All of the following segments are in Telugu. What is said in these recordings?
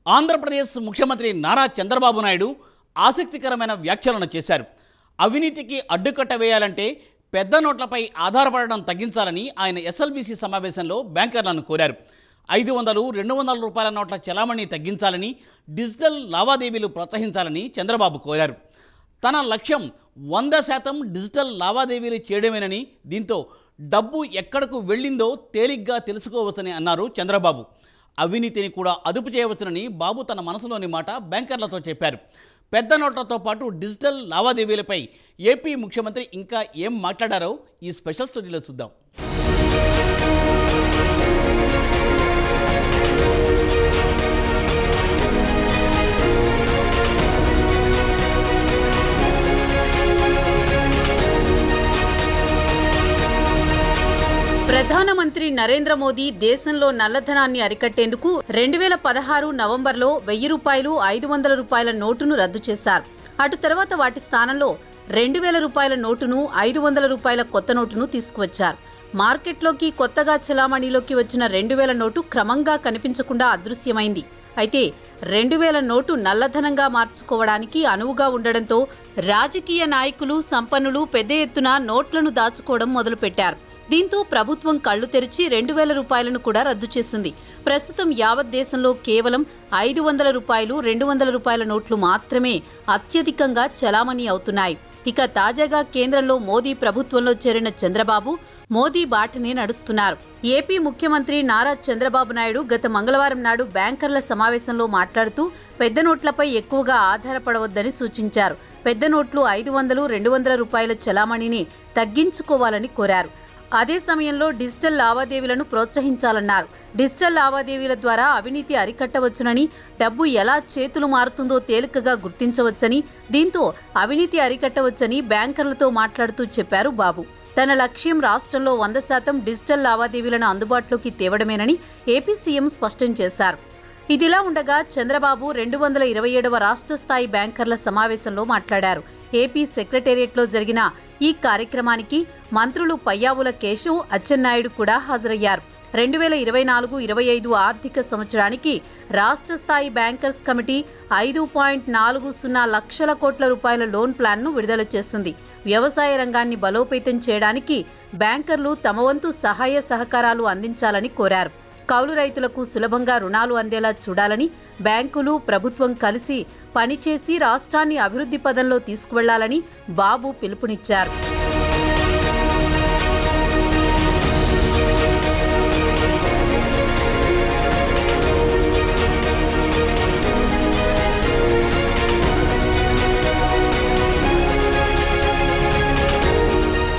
ఆంధ్రప్రదేశ్ ముఖ్యమంత్రి నారా చంద్రబాబు నాయుడు ఆసక్తికరమైన వ్యాఖ్యలను చేశారు. అవినీతికి అడ్డుకట్ట వేయాలంటే పెద్ద నోట్లపై ఆధారపడడం తగ్గించాలని ఆయన ఎస్ఎల్బీసీ సమావేశంలో బ్యాంకర్లను కోరారు. 500, 200 రూపాయల నోట్ల చలామణి తగ్గించాలని, డిజిటల్ లావాదేవీలు ప్రోత్సహించాలని చంద్రబాబు కోరారు. తన లక్ష్యం 100% డిజిటల్ లావాదేవీలు చేయడమేనని, దీంతో డబ్బు ఎక్కడకు వెళ్ళిందో తేలిగ్గా తెలుసుకోవచ్చని అన్నారు చంద్రబాబు. అవినీతిని కూడా అదుపు చేయవచ్చునని బాబు తన మనసులోని మాట బ్యాంకర్లతో చెప్పారు. పెద్ద నోట్లతో పాటు డిజిటల్ లావాదేవీలపై ఏపీ ముఖ్యమంత్రి ఇంకా ఏం మాట్లాడారో ఈ స్పెషల్ స్టోరీలో చూద్దాం. ప్రధానమంత్రి నరేంద్ర మోదీ దేశంలో నల్లధనాన్ని అరికట్టేందుకు 2016 నవంబర్లో 1000 రూపాయలు, 500 రూపాయల నోటును రద్దు చేశారు. అటు తర్వాత వాటి స్థానంలో 2000 రూపాయల నోటును, 500 రూపాయల కొత్త నోటును తీసుకువచ్చారు. మార్కెట్లోకి కొత్తగా చలామణిలోకి వచ్చిన 2000 నోటు క్రమంగా కనిపించకుండా అదృశ్యమైంది. అయితే 2000 నోటు నల్లధనంగా మార్చుకోవడానికి అనువుగా ఉండడంతో రాజకీయ నాయకులు, సంపన్నులు పెద్ద ఎత్తున నోట్లను దాచుకోవడం మొదలుపెట్టారు. దీంతో ప్రభుత్వం కళ్లు తెరిచి 2000 రూపాయలను కూడా రద్దు చేసింది. ప్రస్తుతం యావత్ దేశంలో కేవలం 500 రూపాయలు, 200 రూపాయల నోట్లు మాత్రమే అత్యధికంగా చలామణి అవుతున్నాయి. ఇక తాజాగా కేంద్రంలో మోదీ ప్రభుత్వంలో చేరిన చంద్రబాబు మోదీ బాటనే నడుస్తున్నారు. ఏపీ ముఖ్యమంత్రి నారా చంద్రబాబు నాయుడు గత మంగళవారం నాడు బ్యాంకర్ల సమావేశంలో మాట్లాడుతూ పెద్ద నోట్లపై ఎక్కువగా ఆధారపడవద్దని సూచించారు. పెద్ద నోట్లు 500, 200 రూపాయల చలామణిని తగ్గించుకోవాలని కోరారు. అదే సమయంలో డిజిటల్ లావాదేవీలను ప్రోత్సహించాలన్నారు. డిజిటల్ లావాదేవీల ద్వారా అవినీతి అరికట్టవచ్చునని, డబ్బు ఎలా చేతులు మారుతుందో తేలికగా గుర్తించవచ్చని, దీంతో అవినీతి అరికట్టవచ్చని బ్యాంకర్లతో మాట్లాడుతూ చెప్పారు బాబు. తన లక్ష్యం రాష్ట్రంలో 100% డిజిటల్ లావాదేవీలను అందుబాటులోకి తేవడమేనని ఏపీ సీఎం స్పష్టం చేశారు. ఇదిలా ఉండగా చంద్రబాబు 227వ రాష్ట్ర స్థాయి బ్యాంకర్ల సమావేశంలో మాట్లాడారు. ఏపీ సెక్రటేరియట్లో జరిగిన ఈ కార్యక్రమానికి మంత్రులు పయ్యావుల కేశవ్, అచ్చెన్నాయుడు కూడా హాజరయ్యారు. 2024-25 ఆర్థిక సంవత్సరానికి రాష్ట్ర స్థాయి బ్యాంకర్స్ కమిటీ 5.40 లక్షల కోట్ల రూపాయల లోన్ ప్లాన్ను విడుదల చేసింది. వ్యవసాయ రంగాన్ని బలోపేతం చేయడానికి బ్యాంకర్లు తమ వంతు సహాయ సహకారాలు అందించాలని కోరారు. కౌలు రైతులకు సులభంగా రుణాలు అందేలా చూడాలని, బ్యాంకులు, ప్రభుత్వం కలిసి పనిచేసి రాష్ట్రాన్ని అభివృద్ధి పదంలో తీసుకువెళ్లాలని బాబు పిలుపునిచ్చారు.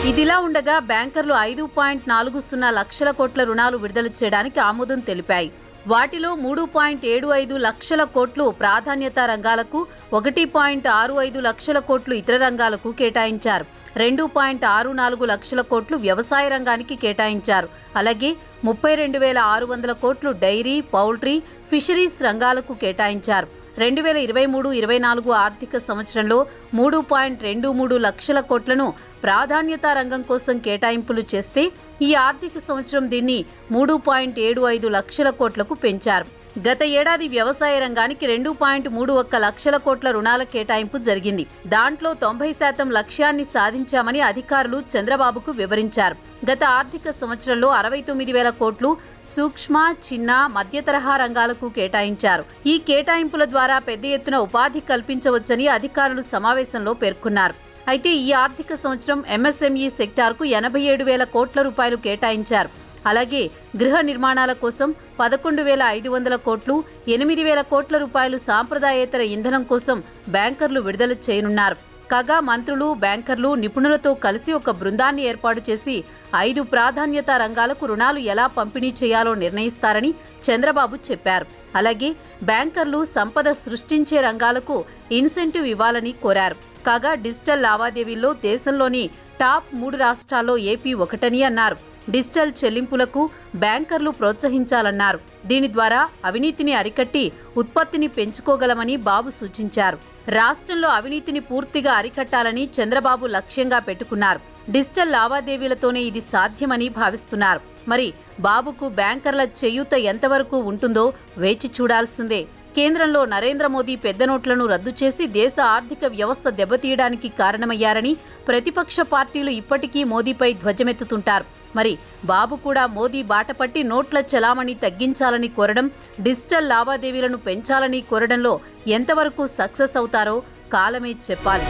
ఇదిలా ఉండగా బ్యాంకర్లు 5.40 లక్షల కోట్ల రుణాలు విడుదల చేయడానికి ఆమోదం తెలిపాయి. వాటిలో 3.75 లక్షల కోట్లు ప్రాధాన్యతా రంగాలకు, 1.65 లక్షల కోట్లు ఇతర రంగాలకు కేటాయించారు. 2.64 లక్షల కోట్లు వ్యవసాయ రంగానికి కేటాయించారు. అలాగే 32,600 కోట్లు డైరీ, పౌల్ట్రీ, ఫిషరీస్ రంగాలకు కేటాయించారు. 2023-24 ఆర్థిక సంవత్సరంలో 3.23 లక్షల కోట్లను ప్రాధాన్యతా రంగం కోసం కేటాయింపులు చేస్తే ఈ ఆర్థిక సంవత్సరం దీన్ని 3.75 లక్షల కోట్లకు పెంచారు. గత ఏడాది వ్యవసాయ రంగానికి 2.31 లక్షల కోట్ల రుణాల కేటాయింపు జరిగింది. దాంట్లో 90% లక్ష్యాన్ని సాధించామని అధికారులు చంద్రబాబుకు వివరించారు. గత ఆర్థిక సంవత్సరంలో 69,000 కోట్లు సూక్ష్మ, చిన్న, మధ్య తరహా రంగాలకు కేటాయించారు. ఈ కేటాయింపుల ద్వారా పెద్ద ఎత్తున ఉపాధి కల్పించవచ్చని అధికారులు సమావేశంలో పేర్కొన్నారు. అయితే ఈ ఆర్థిక సంవత్సరం ఎంఎస్ఎంఈ సెక్టార్కు 87,000 కోట్ల రూపాయలు కేటాయించారు. అలాగే గృహ నిర్మాణాల కోసం 11,500 కోట్లు, 8,000 కోట్ల రూపాయలు సాంప్రదాయేతర ఇంధనం కోసం బ్యాంకర్లు విడుదల చేయనున్నారు. కాగా మంత్రులు, బ్యాంకర్లు, నిపుణులతో కలిసి ఒక బృందాన్ని ఏర్పాటు చేసి 5 ప్రాధాన్యతా రంగాలకు రుణాలు ఎలా పంపిణీ చేయాలో నిర్ణయిస్తారని చంద్రబాబు చెప్పారు. అలాగే బ్యాంకర్లు సంపద సృష్టించే రంగాలకు ఇన్సెంటివ్ ఇవ్వాలని కోరారు. కాగా డిజిటల్ లావాదేవీల్లో దేశంలోని టాప్ 3 రాష్ట్రాల్లో ఏపీ ఒకటని అన్నారు. డిజిటల్ చెల్లింపులకు బ్యాంకర్లు ప్రోత్సహించాలన్నారు. దీని ద్వారా అవినీతిని అరికట్టి ఉత్పత్తిని పెంచుకోగలమని బాబు సూచించారు. రాష్ట్రంలో అవినీతిని పూర్తిగా అరికట్టాలని చంద్రబాబు లక్ష్యంగా పెట్టుకున్నారు. డిజిటల్ లావాదేవీలతోనే ఇది సాధ్యమని భావిస్తున్నారు. మరి బాబుకు బ్యాంకర్ల చేయూత ఎంతవరకు ఉంటుందో వేచి చూడాల్సిందే. కేంద్రంలో నరేంద్ర మోదీ పెద్ద నోట్లను రద్దు చేసి దేశ ఆర్థిక వ్యవస్థ దెబ్బతీయడానికి కారణమయ్యారని ప్రతిపక్ష పార్టీలు ఇప్పటికీ మోదీపై ధ్వజమెత్తుతుంటారు. మరి బాబు కూడా మోదీ బాటపట్టి నోట్ల చలామణి తగ్గించాలని కోరడం, డిజిటల్ లావాదేవీలను పెంచాలని కోరడంలో ఎంతవరకు సక్సెస్ అవుతారో కాలమే చెప్పాలి.